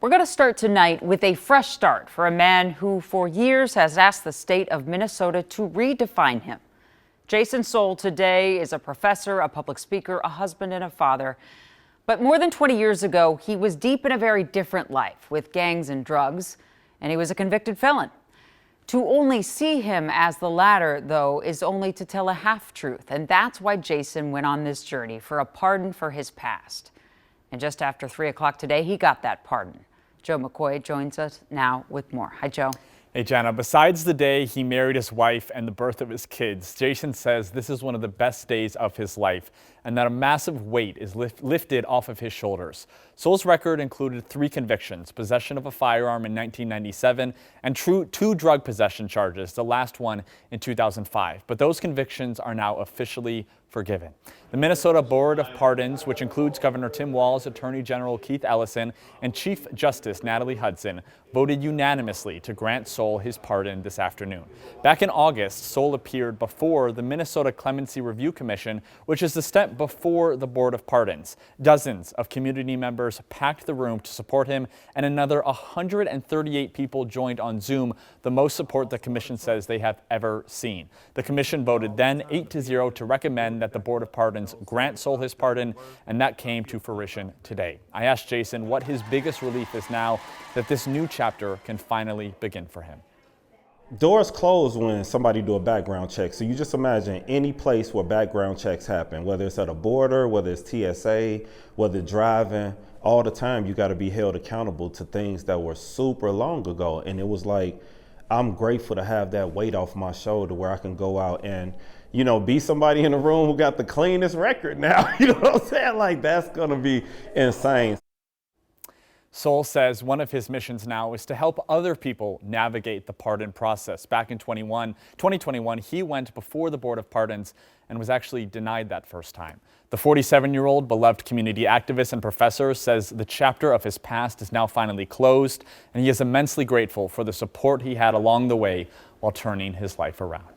We're going to start tonight with a fresh start for a man who for years has asked the state of Minnesota to redefine him. Jason Soule today is a professor, a public speaker, a husband, and a father. But more than 20 years ago, he was deep in a very different life with gangs and drugs, and he was a convicted felon. To only see him as the latter, though, is only to tell a half-truth, and that's why Jason went on this journey for a pardon for his past. And just after 3 o'clock today, he got that pardon. Joe McCoy joins us now with more. Hi, Joe. Hey, Jenna. Besides the day he married his wife and the birth of his kids, Jason says this is one of the best days of his life and that a massive weight is lifted off of his shoulders. Soule's record included 3 convictions, possession of a firearm in 1997 and 2 drug possession charges, the last one in 2005. But those convictions are now officially forgiven. The Minnesota Board of Pardons, which includes Governor Tim Walz, Attorney General Keith Ellison, and Chief Justice Natalie Hudson, voted unanimously to grant Soule his pardon this afternoon. Back in August, Soule appeared before the Minnesota Clemency Review Commission, which is the step before the Board of Pardons. Dozens of community members packed the room to support him, and another 138 people joined on Zoom, the most support the commission says they have ever seen. The commission voted then 8-0 to recommend that the Board of Pardons grant Soule his pardon, and that came to fruition today. I asked Jason what his biggest relief is now that this new chapter can finally begin for him. Doors close when somebody do a background check. So you just imagine any place where background checks happen, whether it's at a border, whether it's TSA, whether driving, all the time you got to be held accountable to things that were super long ago. And it was like, I'm grateful to have that weight off my shoulder where I can go out and, you know, be somebody in the room who got the cleanest record now. You know what I'm saying? Like, that's going to be insane. Soule says one of his missions now is to help other people navigate the pardon process. Back in 2021, he went before the Board of Pardons and was actually denied that first time. The 47-year-old beloved community activist and professor says the chapter of his past is now finally closed, and he is immensely grateful for the support he had along the way while turning his life around.